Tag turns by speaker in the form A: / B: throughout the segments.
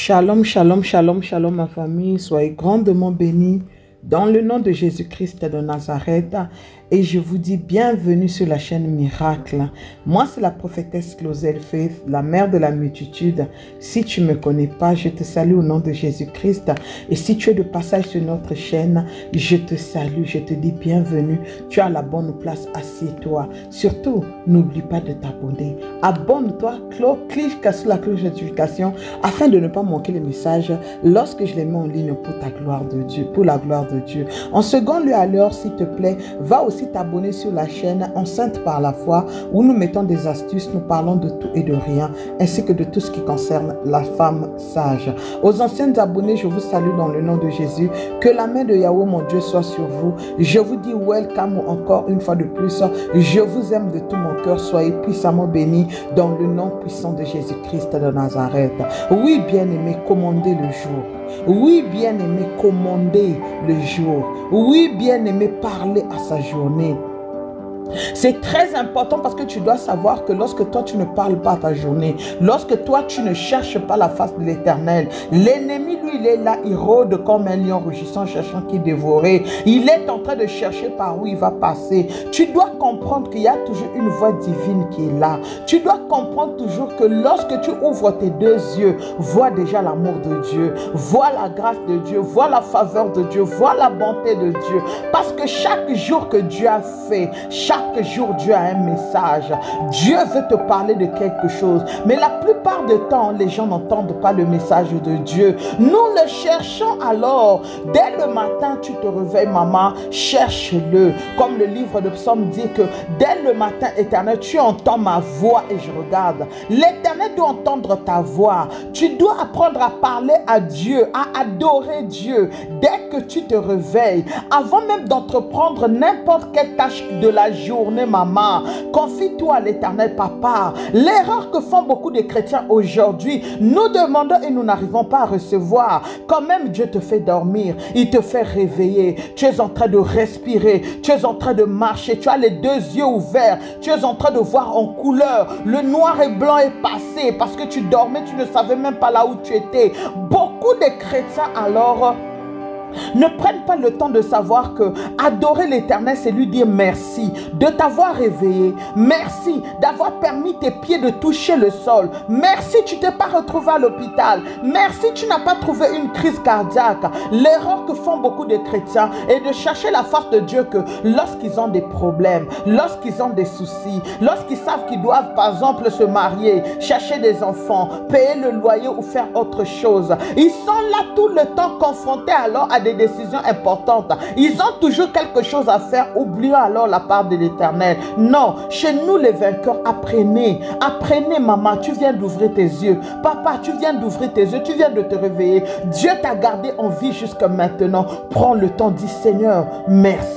A: Shalom, shalom, shalom, shalom ma famille, soyez grandement bénis dans le nom de Jésus-Christ de Nazareth et je vous dis bienvenue sur la chaîne Miracle. Moi c'est la prophétesse Claudel Faith, la mère de la multitude. Si tu ne me connais pas, je te salue au nom de Jésus-Christ et si tu es de passage sur notre chaîne, je te salue, je te dis bienvenue. Tu as la bonne place, assieds-toi. Surtout, n'oublie pas de t'abonner. Abonne-toi, clique sur la cloche de notification afin de ne pas manquer les messages lorsque je les mets en ligne pour ta gloire de Dieu, pour la gloire de Dieu. En second lieu, alors, s'il te plaît, va aussi t'abonner sur la chaîne Enceinte par la foi où nous mettons des astuces, nous parlons de tout et de rien, ainsi que de tout ce qui concerne la femme sage. Aux anciennes abonnés, je vous salue dans le nom de Jésus. Que la main de Yahweh, mon Dieu, soit sur vous. Je vous dis welcome encore une fois de plus. Je vous aime de tout mon cœur. Soyez puissamment bénis dans le nom puissant de Jésus-Christ de Nazareth. Oui, bien-aimé, commandez le jour. Oui, bien-aimé, commandez le jour. Oui, bien-aimé, parlez à sa journée. C'est très important parce que tu dois savoir que lorsque toi tu ne parles pas à ta journée, lorsque toi tu ne cherches pas la face de l'Éternel, l'ennemi lui il est là, il rôde comme un lion rugissant cherchant qui dévorer. Il est en train de chercher par où il va passer. Tu dois comprendre qu'il y a toujours une voix divine qui est là. Tu dois comprendre toujours que lorsque tu ouvres tes deux yeux, vois déjà l'amour de Dieu, vois la grâce de Dieu, vois la faveur de Dieu, vois la bonté de Dieu. Parce que chaque jour que Dieu a fait, chaque jour Dieu a un message. Dieu veut te parler de quelque chose. Mais la plupart du temps, les gens n'entendent pas le message de Dieu. Nous le cherchons alors. Dès le matin, tu te réveilles, maman, cherche-le. Comme le livre de Psaume dit que dès le matin, Éternel, tu entends ma voix et je regarde. L'Éternel doit entendre ta voix. Tu dois apprendre à parler à Dieu, à adorer Dieu. Dès que tu te réveilles, avant même d'entreprendre n'importe quelle tâche de la journée, maman, confie-toi à l'Éternel, papa. L'erreur que font beaucoup de chrétiens aujourd'hui, nous demandons et nous n'arrivons pas à recevoir. Quand même Dieu te fait dormir, il te fait réveiller, tu es en train de respirer, tu es en train de marcher, tu as les deux yeux ouverts, tu es en train de voir en couleur, le noir et blanc est passé parce que tu dormais, tu ne savais même pas là où tu étais. Beaucoup de chrétiens alors ne prennent pas le temps de savoir que adorer l'Éternel, c'est lui dire merci de t'avoir réveillé. Merci d'avoir permis tes pieds de toucher le sol. Merci, tu t'es pas retrouvé à l'hôpital. Merci, tu n'as pas trouvé une crise cardiaque. L'erreur que font beaucoup de chrétiens est de chercher la face de Dieu que lorsqu'ils ont des problèmes, lorsqu'ils ont des soucis, lorsqu'ils savent qu'ils doivent par exemple se marier, chercher des enfants, payer le loyer ou faire autre chose. Ils sont là tout le temps confrontés alors à des décisions importantes. Ils ont toujours quelque chose à faire, oublions alors la part de l'Éternel. Non, chez nous les vainqueurs, apprenez. Apprenez, maman, tu viens d'ouvrir tes yeux. Papa, tu viens d'ouvrir tes yeux, tu viens de te réveiller. Dieu t'a gardé en vie jusqu'à maintenant. Prends le temps, dis Seigneur, merci.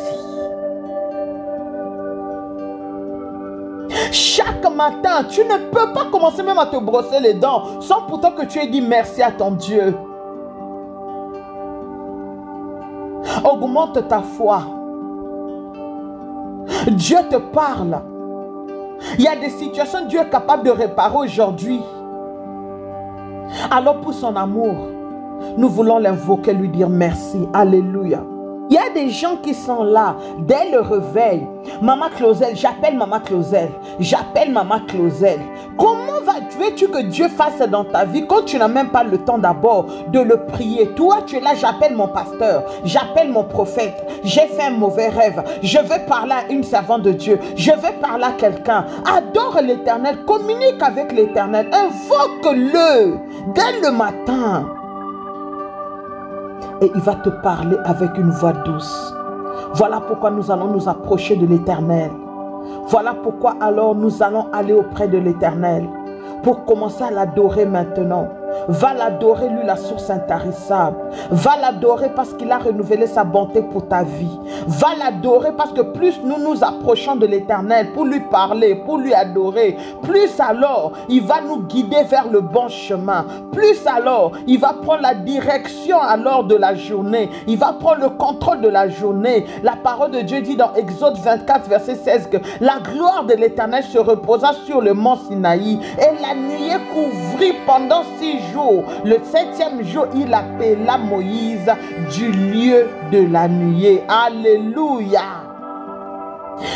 A: Chaque matin, tu ne peux pas commencer même à te brosser les dents sans pourtant que tu aies dit merci à ton Dieu. Augmente ta foi. Dieu te parle. Il y a des situations que Dieu est capable de réparer aujourd'hui. Alors pour son amour, nous voulons l'invoquer, lui dire merci. Alléluia. Il y a des gens qui sont là, dès le réveil. Maman Claudel, j'appelle Maman Claudel. J'appelle Maman Claudel. Comment veux-tu que Dieu fasse dans ta vie quand tu n'as même pas le temps d'abord de le prier? Toi, tu es là, j'appelle mon pasteur, j'appelle mon prophète. J'ai fait un mauvais rêve. Je vais parler à une servante de Dieu. Je vais parler à quelqu'un. Adore l'Éternel, communique avec l'Éternel. Invoque-le dès le matin. Et il va te parler avec une voix douce. Voilà pourquoi nous allons nous approcher de l'Éternel. Voilà pourquoi alors nous allons aller auprès de l'Éternel. Pour commencer à l'adorer maintenant. Va l'adorer, lui, la source intarissable. Va l'adorer parce qu'il a renouvelé sa bonté pour ta vie. Va l'adorer parce que plus nous nous approchons de l'Éternel pour lui parler, pour lui adorer, plus alors il va nous guider vers le bon chemin. Plus alors il va prendre la direction alors de la journée. Il va prendre le contrôle de la journée. La parole de Dieu dit dans Exode 24 verset 16 que la gloire de l'Éternel se reposa sur le mont Sinaï et la nuée couvrit pendant 6 jours. Le 7e jour, il appela Moïse du lieu de la nuée. Alléluia.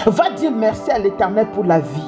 A: Va dire merci à l'Éternel pour la vie.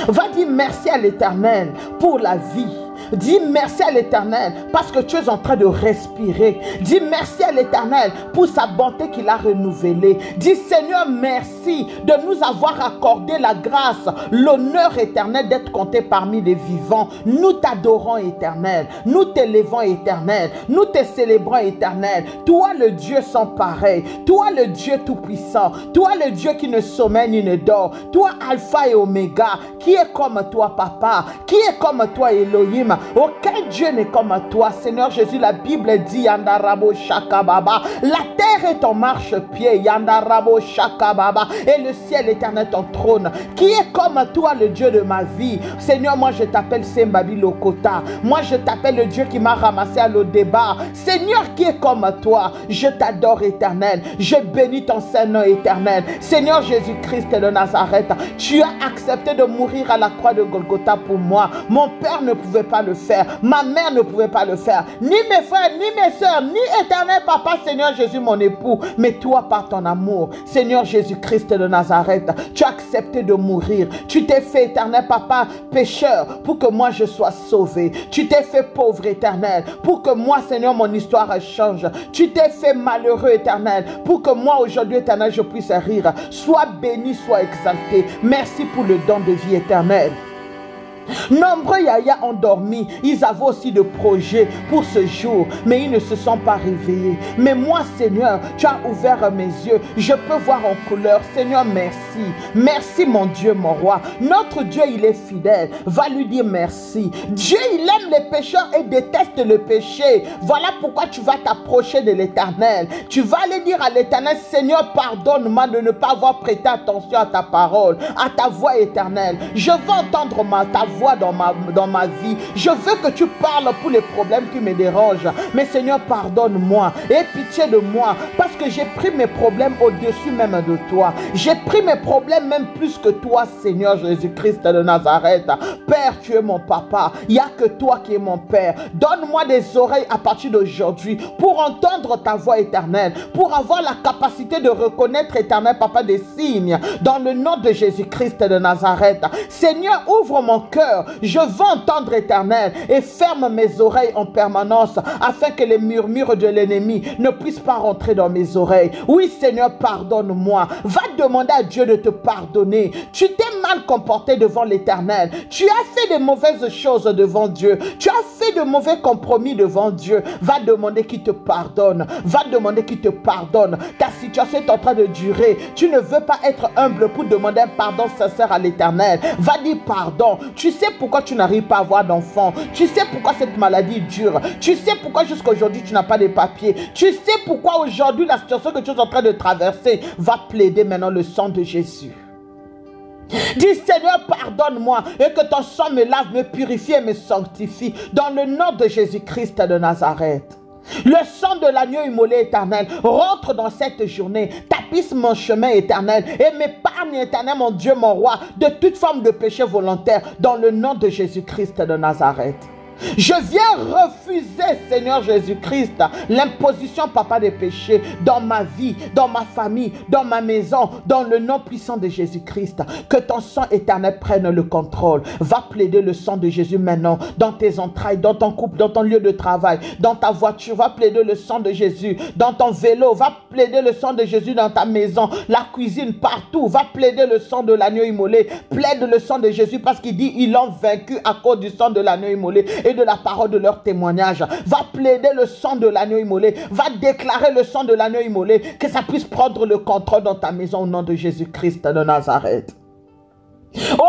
A: Va dire merci à l'Éternel pour la vie. Dis merci à l'Éternel parce que tu es en train de respirer. Dis merci à l'Éternel pour sa bonté qu'il a renouvelée. Dis Seigneur merci de nous avoir accordé la grâce, l'honneur éternel d'être compté parmi les vivants. Nous t'adorons Éternel. Nous t'élevons Éternel. Nous te célébrons Éternel. Toi le Dieu sans pareil. Toi le Dieu tout puissant. Toi le Dieu qui ne sommeille ni ne dort. Toi Alpha et Oméga. Qui est comme toi Papa? Qui est comme toi Elohim? Aucun Dieu n'est comme toi, Seigneur Jésus. La Bible dit Yandarabo Shakababa. La terre est ton marchepied, Yandarabo Shakababa, et le ciel éternel ton trône. Qui est comme toi, le Dieu de ma vie? Seigneur, moi je t'appelle Sembabi Lokota. Moi je t'appelle le Dieu qui m'a ramassé à l'Odébar. Seigneur, qui est comme toi? Je t'adore éternel. Je bénis ton Saint-Nom éternel. Seigneur Jésus-Christ de Nazareth, tu as accepté de mourir à la croix de Golgotha pour moi. Mon père ne pouvait pas le faire. Ma mère ne pouvait pas le faire. Ni mes frères, ni mes soeurs, ni éternel Papa, Seigneur Jésus, mon époux. Mais toi, par ton amour, Seigneur Jésus-Christ de Nazareth, tu as accepté de mourir. Tu t'es fait, éternel Papa, pécheur pour que moi je sois sauvé. Tu t'es fait pauvre, éternel, pour que moi, Seigneur, mon histoire change. Tu t'es fait malheureux, éternel, pour que moi, aujourd'hui, éternel, je puisse rire. Sois béni, sois exalté. Merci pour le don de vie éternelle. Nombreux Yaya ont dormi. Ils avaient aussi de projets pour ce jour, mais ils ne se sont pas réveillés. Mais moi, Seigneur, tu as ouvert mes yeux. Je peux voir en couleur. Seigneur, merci. Merci, mon Dieu, mon roi. Notre Dieu, il est fidèle. Va lui dire merci. Dieu, il aime les pécheurs et déteste le péché. Voilà pourquoi tu vas t'approcher de l'Éternel. Tu vas aller dire à l'Éternel, Seigneur, pardonne-moi de ne pas avoir prêté attention à ta parole, à ta voix éternelle. Je veux entendre ta voix dans ma vie. Je veux que tu parles pour les problèmes qui me dérangent. Mais Seigneur, pardonne-moi. Aie pitié de moi. Parce que j'ai pris mes problèmes au-dessus même de toi. J'ai pris mes problèmes même plus que toi, Seigneur Jésus-Christ de Nazareth. Père, tu es mon papa. Il n'y a que toi qui es mon Père. Donne-moi des oreilles à partir d'aujourd'hui pour entendre ta voix éternelle. Pour avoir la capacité de reconnaître, éternel Papa, des signes. Dans le nom de Jésus-Christ de Nazareth. Seigneur, ouvre mon cœur. Je veux entendre éternel et ferme mes oreilles en permanence afin que les murmures de l'ennemi ne puissent pas rentrer dans mes oreilles. Oui Seigneur, pardonne-moi. Va demander à Dieu de te pardonner. Tu t'es mal comporté devant l'éternel. Tu as fait de mauvaises choses devant Dieu. Tu as fait de mauvais compromis devant Dieu. Va demander qu'il te pardonne. Va demander qu'il te pardonne. Ta situation est en train de durer. Tu ne veux pas être humble pour demander un pardon sincère à l'éternel. Va dire pardon. Tu sais pourquoi tu n'arrives pas à avoir d'enfant. Tu sais pourquoi cette maladie dure. Tu sais pourquoi jusqu'à aujourd'hui tu n'as pas de papiers. Tu sais pourquoi aujourd'hui la situation que tu es en train de traverser. Va plaider maintenant le sang de Jésus. Dis Seigneur, pardonne-moi et que ton sang me lave, me purifie et me sanctifie dans le nom de Jésus-Christ de Nazareth. Le sang de l'agneau immolé éternel rentre dans cette journée, tapisse mon chemin éternel et m'épargne éternel, mon Dieu, mon roi, de toute forme de péché volontaire dans le nom de Jésus-Christ de Nazareth. Je viens refuser, Seigneur Jésus-Christ, l'imposition, Papa, des péchés dans ma vie, dans ma famille, dans ma maison, dans le nom puissant de Jésus-Christ. Que ton sang éternel prenne le contrôle. Va plaider le sang de Jésus maintenant dans tes entrailles, dans ton couple, dans ton lieu de travail, dans ta voiture. Va plaider le sang de Jésus dans ton vélo. Va plaider le sang de Jésus dans ta maison, la cuisine, partout. Va plaider le sang de l'agneau immolé. Plaide le sang de Jésus parce qu'il dit ils l'ont vaincu à cause du sang de l'agneau immolé et de la parole de leur témoignage. Va plaider le sang de l'agneau immolé. Va déclarer le sang de l'agneau immolé, que ça puisse prendre le contrôle dans ta maison au nom de Jésus-Christ de Nazareth.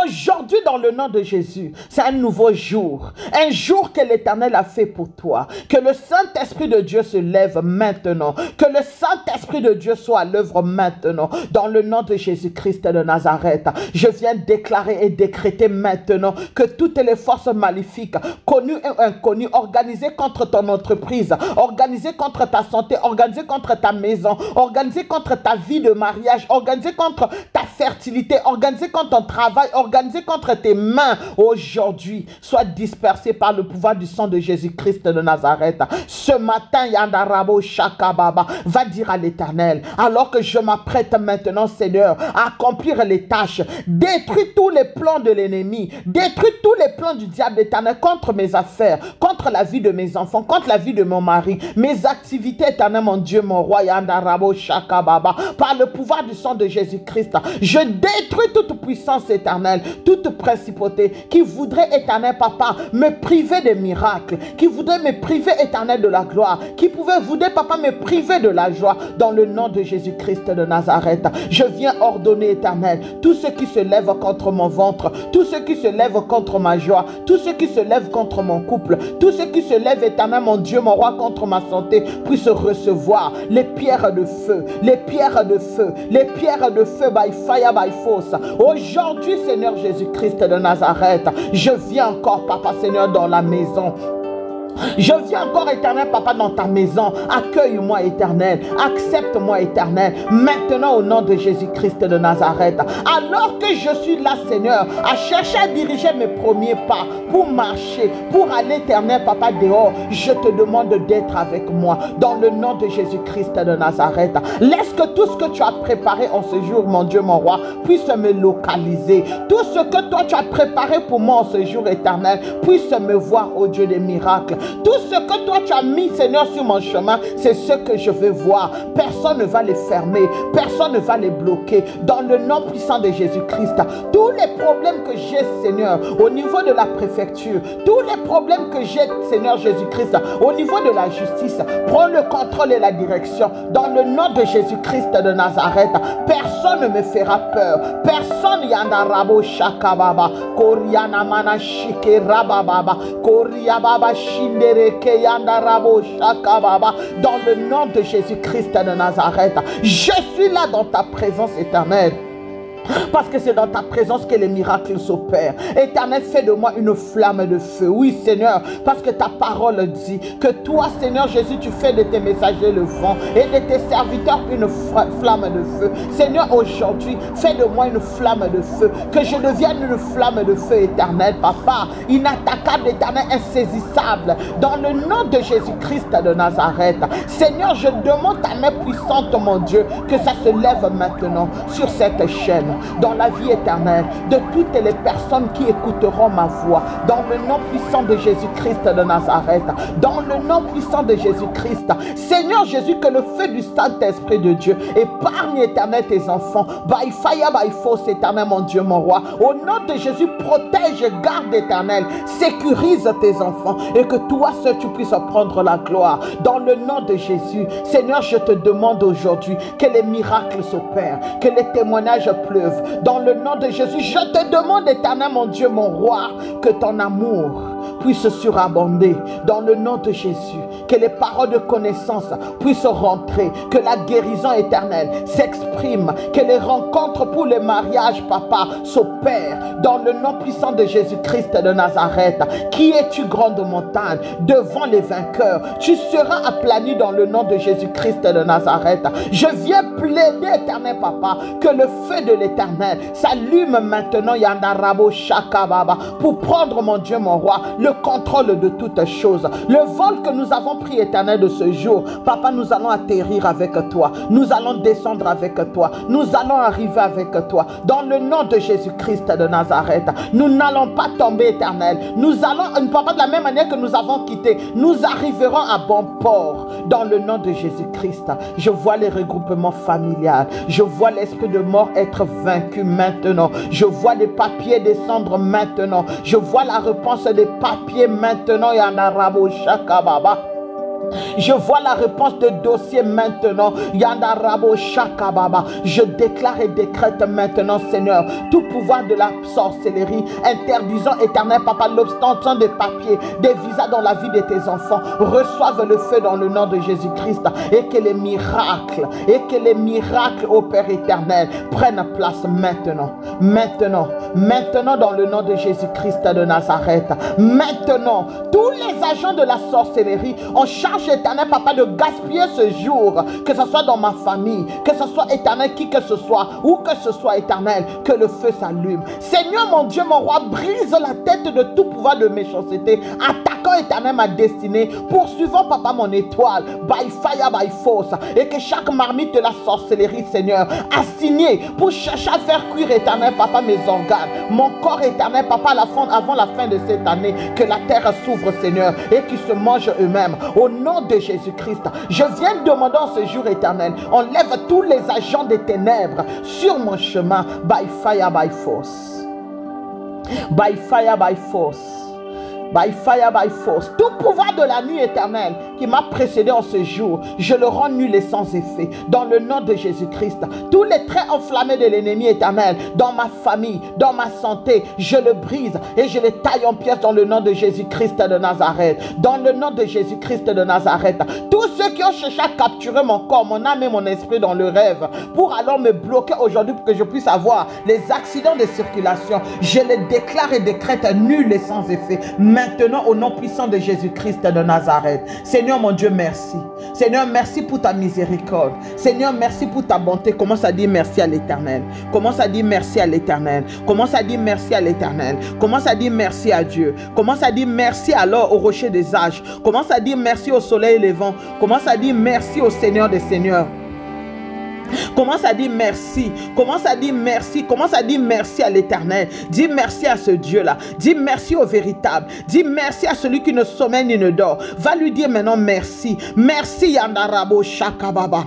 A: Aujourd'hui, dans le nom de Jésus, c'est un nouveau jour. Un jour que l'Éternel a fait pour toi. Que le Saint-Esprit de Dieu se lève maintenant. Que le Saint-Esprit de Dieu soit à l'œuvre maintenant. Dans le nom de Jésus-Christ de Nazareth, je viens déclarer et décréter maintenant que toutes les forces maléfiques, connues et inconnues, organisées contre ton entreprise, organisées contre ta santé, organisées contre ta maison, organisées contre ta vie de mariage, organisées contre ta fertilité, organisées contre ton travail, organisées contre tes mains, aujourd'hui, soient dispersées par le pouvoir du sang de Jésus-Christ de Nazareth. Ce matin, Yandarabo Shakababa va dire à l'Éternel, alors que je m'apprête maintenant, Seigneur, à accomplir les tâches, détruis tous les plans de l'ennemi, détruis tous les plans du diable, Éternel, contre mes affaires, contre la vie de mes enfants, contre la vie de mon mari, mes activités, Éternel, mon Dieu, mon roi, Yandarabo Shakababa, par le pouvoir du sang de Jésus-Christ, je détruis toute puissance éternelle, toute principauté qui voudrait, Éternel, Papa, me priver des miracles, qui voudrait me priver, Éternel, de la gloire, qui voudrait, Papa, me priver de la joie, dans le nom de Jésus-Christ de Nazareth. Je viens ordonner, Éternel, tout ce qui se lève contre mon ventre, tout ce qui se lève contre ma joie, tout ce qui se lève contre mon couple, tout ce qui se lève, Éternel, mon Dieu, mon roi, contre ma santé, puisse recevoir les pierres de feu, les pierres de feu, les pierres de feu, by fire, by force. Aujourd'hui, Seigneur Jésus-Christ de Nazareth, je viens encore, Papa, Seigneur, dans la maison. Je viens encore, Éternel, Papa, dans ta maison. Accueille-moi, Éternel. Accepte-moi, Éternel. Maintenant, au nom de Jésus-Christ de Nazareth. Alors que je suis là, Seigneur, à chercher à diriger mes premiers pas pour marcher, pour aller, Éternel, Papa, dehors, je te demande d'être avec moi. Dans le nom de Jésus-Christ de Nazareth. Laisse que tout ce que tu as préparé en ce jour, mon Dieu, mon roi, puisse me localiser. Tout ce que toi, tu as préparé pour moi en ce jour, Éternel, puisse me voir, ô Dieu des miracles. Tout ce que toi tu as mis, Seigneur, sur mon chemin, c'est ce que je veux voir. Personne ne va les fermer, personne ne va les bloquer. Dans le nom puissant de Jésus-Christ, tous les problèmes que j'ai, Seigneur, au niveau de la préfecture, tous les problèmes que j'ai, Seigneur Jésus-Christ, au niveau de la justice, prends le contrôle et la direction. Dans le nom de Jésus-Christ de Nazareth, personne ne me fera peur. Personne, Yandarabo Shakababa, Koriana Manashike Rabababa, Koriababa Shinde. Dans le nom de Jésus-Christ de Nazareth, je suis là dans ta présence éternelle. Parce que c'est dans ta présence que les miracles s'opèrent. Éternel, fais de moi une flamme de feu. Oui, Seigneur, parce que ta parole dit que toi, Seigneur Jésus, tu fais de tes messagers le vent et de tes serviteurs une flamme de feu. Seigneur, aujourd'hui, fais de moi une flamme de feu. Que je devienne une flamme de feu éternel, Papa. Inattaquable, éternel, insaisissable. Dans le nom de Jésus-Christ de Nazareth. Seigneur, je demande ta main puissante, mon Dieu, que ça se lève maintenant sur cette chaîne. Dans la vie éternelle de toutes les personnes qui écouteront ma voix, dans le nom puissant de Jésus-Christ de Nazareth, dans le nom puissant de Jésus-Christ. Seigneur Jésus, que le feu du Saint-Esprit de Dieu épargne, éternel, tes enfants, by fire, by force, éternel, mon Dieu, mon roi. Au nom de Jésus, protège, garde, éternel, sécurise tes enfants et que toi seul tu puisses prendre la gloire. Dans le nom de Jésus, Seigneur, je te demande aujourd'hui que les miracles s'opèrent, que les témoignages pleurent. Dans le nom de Jésus, je te demande, éternel, mon Dieu, mon roi, que ton amour puisse surabonder. Dans le nom de Jésus, que les paroles de connaissance puissent rentrer, que la guérison éternelle s'exprime, que les rencontres pour le mariage, Papa, s'opèrent. Dans le nom puissant de Jésus-Christ de Nazareth. Qui es-tu, grande montagne, devant les vainqueurs? Tu seras aplani dans le nom de Jésus-Christ de Nazareth. Je viens plaider, éternel, Papa, que le feu de l'Éternel s'allume maintenant, Yandarabo Shakababa, pour prendre, mon Dieu, mon roi, le contrôle de toutes choses. Le vol que nous avons pris, éternel, de ce jour, Papa, nous allons atterrir avec toi. Nous allons descendre avec toi. Nous allons arriver avec toi. Dans le nom de Jésus-Christ de Nazareth, nous n'allons pas tomber, éternel. Nous allons, Papa, de la même manière que nous avons quitté, nous arriverons à bon port. Dans le nom de Jésus-Christ, je vois les regroupements familiales. Je vois l'esprit de mort être vaincu maintenant. Je vois les papiers descendre maintenant. Je vois la réponse des papiers maintenant. Yandarabo Shakababa. Je vois la réponse de dossier maintenant. Yandarabo Shakababa. Je déclare et décrète maintenant, Seigneur, tout pouvoir de la sorcellerie, interdisant, éternel Papa, l'obstention des papiers, des visas dans la vie de tes enfants, reçoivent le feu dans le nom de Jésus-Christ, et que les miracles, ô Père éternel, prennent place maintenant, maintenant dans le nom de Jésus-Christ de Nazareth. Maintenant, tous les agents de la sorcellerie, on charge, éternel Papa, de gaspiller ce jour, que ce soit dans ma famille, que ce soit, éternel, qui que ce soit, ou que ce soit, éternel, que le feu s'allume. Seigneur mon Dieu, mon roi, brise la tête de tout pouvoir de méchanceté, attaquant, éternel, ma destinée, poursuivant, Papa, mon étoile, by fire, by force, et que chaque marmite de la sorcellerie, Seigneur, assignée pour chercher à faire cuire, éternel Papa, mes organes, mon corps, éternel Papa, avant la fin de cette année, que la terre s'ouvre, Seigneur, et qu'ils se mangent eux-mêmes, au nom de Jésus-Christ. Je viens demander en ce jour éternel, enlève tous les agents des ténèbres sur mon chemin, by fire, by force. By fire, by force. By fire, by force. Tout pouvoir de la nuit éternelle qui m'a précédé en ce jour, je le rends nul et sans effet. Dans le nom de Jésus-Christ. Tous les traits enflammés de l'ennemi éternel, dans ma famille, dans ma santé, je le brise et je les taille en pièces dans le nom de Jésus-Christ de Nazareth. Dans le nom de Jésus-Christ de Nazareth. Tous ceux qui ont cherché à capturer mon corps, mon âme et mon esprit dans le rêve, pour alors me bloquer aujourd'hui pour que je puisse avoir les accidents de circulation, je les déclare et décrète nuls et sans effet. Maintenant, au nom puissant de Jésus-Christ de Nazareth. Seigneur mon Dieu, merci. Seigneur, merci pour ta miséricorde. Seigneur, merci pour ta bonté. Commence à dire merci à l'Éternel. Commence à dire merci à l'Éternel. Commence à dire merci à l'Éternel. Commence à dire merci à Dieu. Commence à dire merci alors au rocher des âges. Commence à dire merci au soleil levant. Commence à dire merci au Seigneur des Seigneurs. Commence à dire merci. Commence à dire merci. Commence à dire merci à l'Éternel. Dis merci à ce Dieu-là. Dis merci au véritable. Dis merci à celui qui ne sommeille ni ne dort. Va lui dire maintenant merci. Merci Yandarabo Shakababa.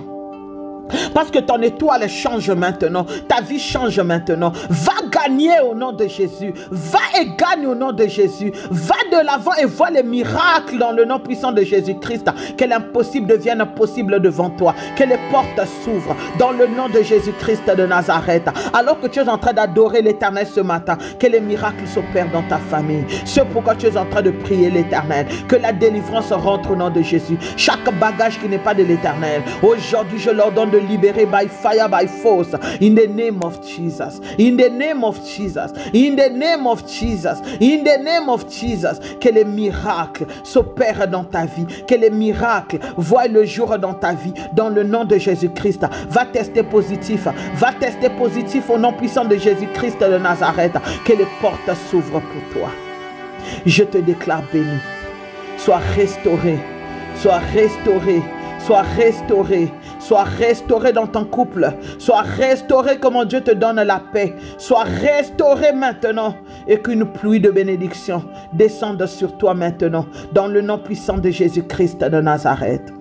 A: Parce que ton étoile change maintenant. Ta vie change maintenant. Va gagner au nom de Jésus. Va et gagne au nom de Jésus. Va de l'avant et vois les miracles dans le nom puissant de Jésus-Christ. Que l'impossible devienne possible devant toi. Que les portes s'ouvrent dans le nom de Jésus-Christ de Nazareth. Alors que tu es en train d'adorer l'Éternel ce matin, que les miracles s'opèrent dans ta famille. C'est pourquoi tu es en train de prier l'Éternel. Que la délivrance rentre au nom de Jésus. Chaque bagage qui n'est pas de l'Éternel, aujourd'hui je leur donne de libérer by fire, by force, in the name of Jesus, in the name of Jesus, in the name of Jesus, in the name of Jesus. Que les miracles s'opèrent dans ta vie, que les miracles voient le jour dans ta vie, dans le nom de Jésus-Christ. Va tester positif au nom puissant de Jésus-Christ de Nazareth. Que les portes s'ouvrent pour toi. Je te déclare béni. Sois restauré, sois restauré, sois restauré. Sois restauré dans ton couple. Sois restauré comme Dieu te donne la paix. Sois restauré maintenant. Et qu'une pluie de bénédiction descende sur toi maintenant. Dans le nom puissant de Jésus-Christ de Nazareth.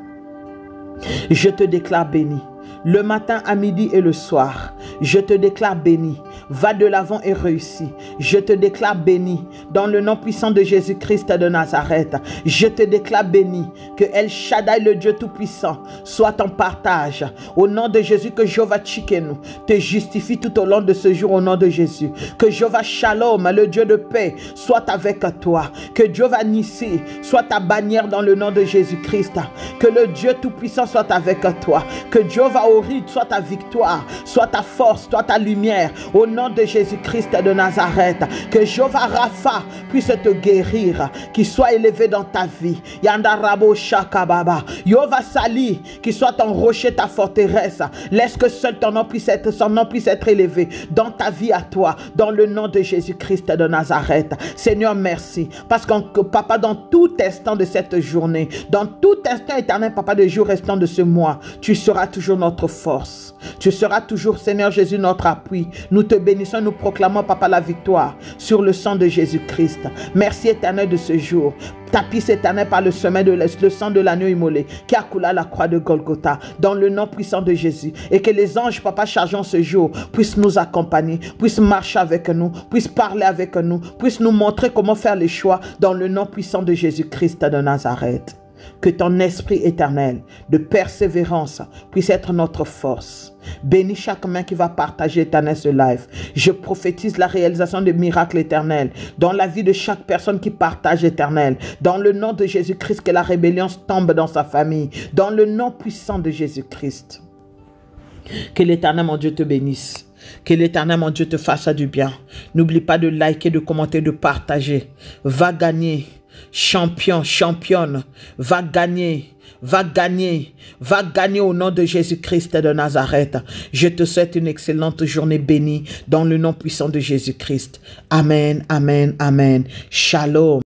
A: Je te déclare béni. Le matin, à midi et le soir. Je te déclare béni. Va de l'avant et réussis. Je te déclare béni. Dans le nom puissant de Jésus-Christ de Nazareth. Je te déclare béni. Que El Shaddai, le Dieu Tout-Puissant, soit ton partage. Au nom de Jésus, que Jéhovah Tchikenu te justifie tout au long de ce jour au nom de Jésus. Que Jéhovah Shalom, le Dieu de paix, soit avec toi. Que Jéhovah Nissi soit ta bannière dans le nom de Jésus-Christ. Que le Dieu Tout-Puissant soit avec toi. Que Jéhovah Orid soit ta victoire, soit ta force, soit ta lumière. Au nom de Jésus-Christ de Nazareth. Que Jéhovah Rapha puisse te guérir, qu'il soit élevé dans ta vie. Yandarabo Shakababa. Jéhovah Sali, qui soit ton rocher, ta forteresse. Laisse que seul ton nom puisse être, son nom puisse être élevé dans ta vie à toi, dans le nom de Jésus-Christ de Nazareth. Seigneur, merci. Parce que Papa, dans tout instant de cette journée, dans tout instant éternel, Papa, de jour restant de ce mois, tu seras toujours notre force. Tu seras toujours, Seigneur Jésus, notre appui. Nous te bénissons, nous proclamons, Papa, la victoire sur le sang de Jésus-Christ. Merci éternel de ce jour. Tapisse éternel par le sang de l'agneau immolé qui a coulé à la croix de Golgotha, dans le nom puissant de Jésus. Et que les anges, Papa, chargeant ce jour, puissent nous accompagner, puissent marcher avec nous, puissent parler avec nous, puissent nous montrer comment faire les choix, dans le nom puissant de Jésus-Christ de Nazareth. Que ton esprit éternel de persévérance puisse être notre force. Bénis chaque main qui va partager éternel ce live. Je prophétise la réalisation de miracles éternels dans la vie de chaque personne qui partage éternel. Dans le nom de Jésus-Christ, que la rébellion tombe dans sa famille. Dans le nom puissant de Jésus-Christ. Que l'Éternel, mon Dieu, te bénisse. Que l'Éternel, mon Dieu, te fasse du bien. N'oublie pas de liker, de commenter, de partager. Va gagner. Champion, championne. Va gagner. Va gagner. Va gagner au nom de Jésus-Christ de Nazareth. Je te souhaite une excellente journée bénie dans le nom puissant de Jésus-Christ. Amen, amen, amen. Shalom.